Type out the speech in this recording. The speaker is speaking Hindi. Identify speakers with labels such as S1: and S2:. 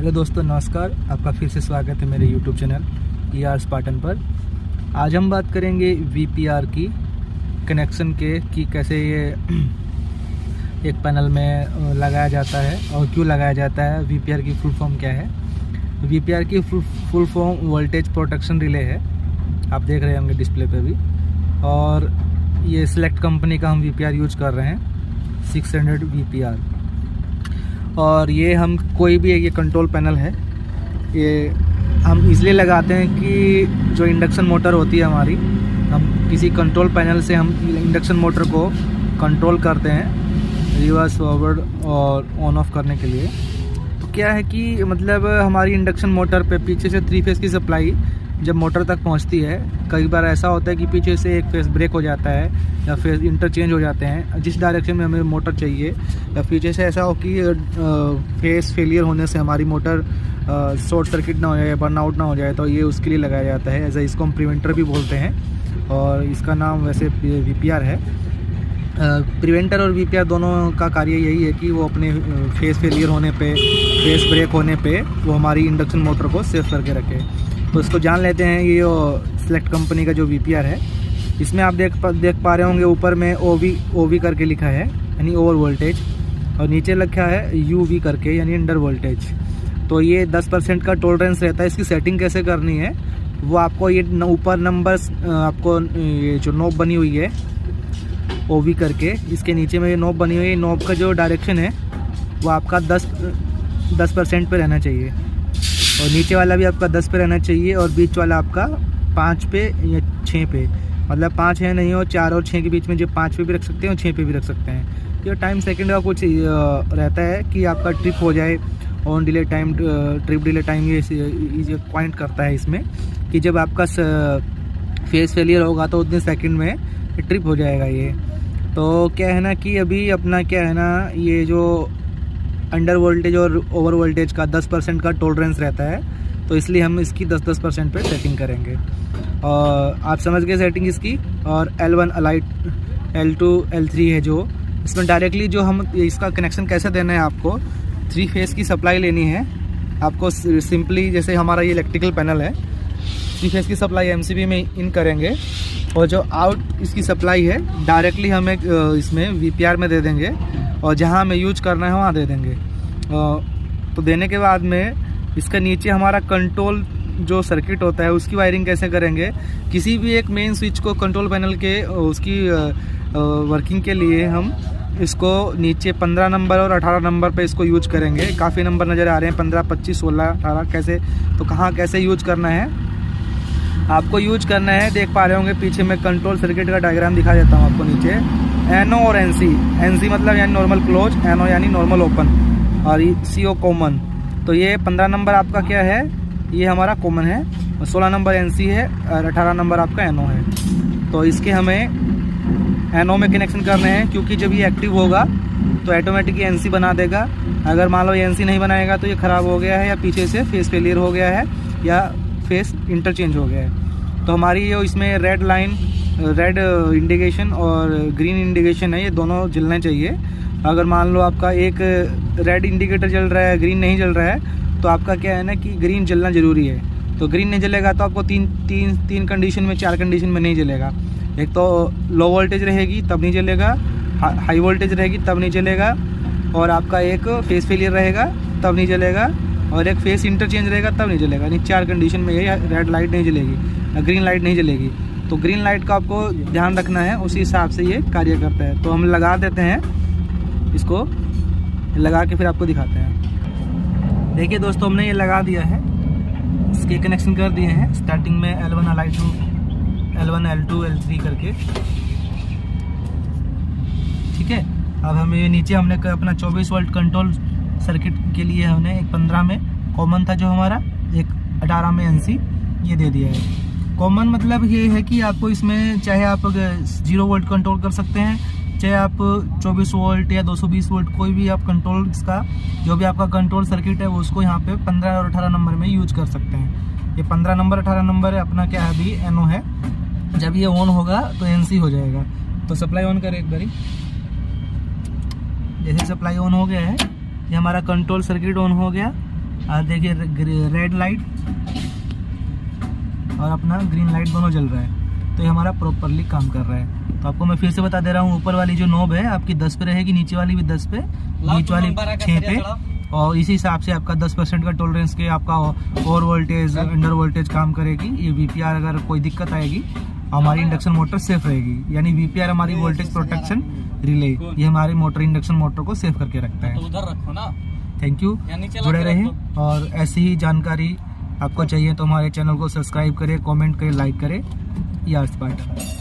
S1: हेलो दोस्तों, नमस्कार। आपका फिर से स्वागत है मेरे यूट्यूब चैनल ER स्पार्टन पर। आज हम बात करेंगे VPR की कनेक्शन के कि कैसे ये एक पैनल में लगाया जाता है और क्यों लगाया जाता है। VPR की फुल फॉर्म क्या है? VPR की full form voltage protection relay है। आप देख रहे होंगे डिस्प्ले पे भी। और ये सिलेक्ट कंपनी का हम VPR यूज कर रहे हैं, 600 VPR। और ये हम कोई भी ये कंट्रोल पैनल है, ये हम इसलिए लगाते हैं कि जो इंडक्शन मोटर होती है हमारी, हम किसी कंट्रोल पैनल से हम इंडक्शन मोटर को कंट्रोल करते हैं रिवर्स फॉरवर्ड और ऑन ऑफ करने के लिए। तो क्या है कि मतलब हमारी इंडक्शन मोटर पे पीछे से 3 फेज़ की सप्लाई जब मोटर तक पहुंचती है, कई बार ऐसा होता है कि पीछे से एक फेस ब्रेक हो जाता है या फेस इंटरचेंज हो जाते हैं जिस डायरेक्शन में हमें मोटर चाहिए, या पीछे से ऐसा हो कि फेस फेलियर होने से हमारी मोटर शॉर्ट सर्किट ना हो जाए, बर्नआउट ना हो जाए, तो ये उसके लिए लगाया जाता है। ऐसा इसको हम प्रिवेंटर भी बोलते हैं और इसका नाम वैसे VPR है। प्रिवेंटर और VPR दोनों का कार्य यही है कि वो अपने फेस फेलियर होने पे, फेस ब्रेक होने पे वो हमारी इंडक्शन मोटर को सेफ करके रखे। तो इसको जान लेते हैं। ये सिलेक्ट कंपनी का जो VPR है, इसमें आप देख पा रहे होंगे ऊपर में OV करके लिखा है, यानी ओवर वोल्टेज, और नीचे लिखा है UV करके, यानी अंडर वोल्टेज। तो ये 10% का टॉलरेंस रहता है। इसकी सेटिंग कैसे करनी है वो आपको ये ऊपर नंबर्स, आपको ये जो नॉब बनी हुई है OV करके, इसके नीचे में ये नॉब बनी हुई है। नॉब का जो डायरेक्शन है वो आपका 10% पे रहना चाहिए, और नीचे वाला भी आपका 10 पे रहना चाहिए, और बीच वाला आपका 5 पे या 6 पे, मतलब 5 है नहीं हो, 4 और 6 के बीच में जो 5 पे भी रख सकते हैं और 6 पे भी रख सकते हैं। तो टाइम सेकंड का कुछ रहता है कि आपका ट्रिप हो जाए, on delay time, trip delay time, ये पॉइंट करता है इसमें कि जब आपका फेस फेलियर होगा तो उतने सेकंड में ट्रिप हो जाएगा ये। तो क्या है ना कि अभी अपना क्या है ना, ये जो अंडर वोल्टेज और ओवर वोल्टेज का 10% का टॉलरेंस रहता है, तो इसलिए हम इसकी 10% पे सेटिंग करेंगे। और आप समझ गए सेटिंग इसकी। और L1 अलाइट, L2 L3 है जो, इसमें डायरेक्टली जो हम इसका कनेक्शन कैसे देना है, आपको 3 फेज़ की सप्लाई लेनी है। आपको सिंपली जैसे हमारा ये इलेक्ट्रिकल पैनल है, 3 फेज़ की सप्लाई MCB में इन करेंगे, और जो आउट इसकी सप्लाई है डायरेक्टली हम एक इसमें VPR में दे देंगे, और जहाँ हमें यूज करना है वहाँ दे देंगे। तो देने के बाद में इसका नीचे हमारा कंट्रोल जो सर्किट होता है उसकी वायरिंग कैसे करेंगे। किसी भी एक मेन स्विच को कंट्रोल पैनल के उसकी वर्किंग के लिए हम इसको नीचे 15 नंबर और 18 नंबर पे इसको यूज करेंगे। काफ़ी नंबर नज़र आ रहे हैं, 15, 25, 16, 18, कैसे, तो कहाँ कैसे यूज करना है आपको यूज करना है। देख पा रहे होंगे पीछे में कंट्रोल सर्किट का डायग्राम दिखा देता हूँ आपको। नीचे NO और NC मतलब यानी नॉर्मल क्लोज, NO यानी नॉर्मल ओपन, और CO कॉमन। तो ये 15 नंबर आपका क्या है, ये हमारा कॉमन है, और 16 नंबर NC है, और 18 नंबर आपका NO है। तो इसके हमें NO में कनेक्शन करने हैं, क्योंकि जब ये एक्टिव होगा तो ऑटोमेटिक NC बना देगा। अगर मान लो NC नहीं बनाएगा तो ये ख़राब हो गया है, या पीछे से फेस फेलियर हो गया है, या फेस इंटरचेंज हो गया है। तो हमारी ये इसमें रेड लाइन, रेड इंडिकेशन और ग्रीन इंडिकेशन है, ये दोनों जलने चाहिए। अगर मान लो आपका एक रेड इंडिकेटर जल रहा है, ग्रीन नहीं जल रहा है, तो आपका क्या है ना कि ग्रीन जलना ज़रूरी है। तो ग्रीन नहीं जलेगा तो आपको तीन कंडीशन में, 4 कंडीशन में नहीं जलेगा। एक तो लो वोल्टेज रहेगी तब नहीं जलेगा, हाई वोल्टेज रहेगी तब नहीं जलेगा, और आपका एक फेस फेलियर रहेगा तब नहीं जलेगा, और एक फेस इंटरचेंज रहेगा तब नहीं जलेगा। यानी 4 कंडीशन में ये रेड लाइट नहीं जलेगी, ग्रीन लाइट नहीं जलेगी। तो ग्रीन लाइट का आपको ध्यान रखना है, उसी हिसाब से ये कार्य करता है। तो हम लगा देते हैं इसको, लगा के फिर आपको दिखाते हैं। देखिए दोस्तों, हमने ये लगा दिया है, इसके कनेक्शन कर दिए हैं स्टार्टिंग में L1 L2 L1 L2 L3 करके, ठीक है। अब हमें ये नीचे हमने अपना 24 वोल्ट कंट्रोल सर्किट के लिए हमने एक 15 में कॉमन था जो हमारा, एक 18 में NC ये दे दिया है। कॉमन मतलब ये है कि आपको इसमें चाहे आप 0 वोल्ट कंट्रोल कर सकते हैं, चाहे आप 24 वोल्ट या 220 वोल्ट, कोई भी आप कंट्रोल, इसका जो भी आपका कंट्रोल सर्किट है वो उसको यहाँ पे 15 और 18 नंबर में यूज कर सकते हैं। ये 15 नंबर 18 नंबर है अपना क्या है, अभी NO है। जब ये ऑन होगा तो NC हो जाएगा। तो सप्लाई ऑन करें एक बारी। जैसे सप्लाई ऑन हो गया है, ये हमारा कंट्रोल सर्किट ऑन हो गया, देखिए रेड लाइट और अपना ग्रीन लाइट दोनों जल रहा है, तो ये हमारा प्रॉपरली काम कर रहा है। तो आपको मैं फिर से बता दे रहा हूँ, ऊपर वाली जो नॉब है आपकी 10 पे रहेगी, नीचे वाली भी 10 पे, बीच वाली 6 पे, और इसी हिसाब से आपका 10% का टॉलरेंस के आपका ओवर वोल्टेज अंडर वोल्टेज काम करेगी। ये वीपीआर अगर कोई दिक्कत आएगी हमारी इंडक्शन मोटर सेफ रहेगी, यानी वीपीआर हमारी वोल्टेज प्रोटेक्शन रिले, ये हमारी मोटर इंडक्शन मोटर को सेफ करके रखता है।
S2: उधर रखो ना।
S1: थैंक यू, जुड़े रहें और ऐसी ही जानकारी आपको चाहिए तो हमारे चैनल को सब्सक्राइब करें, कमेंट करें, लाइक करें। ER Spartan.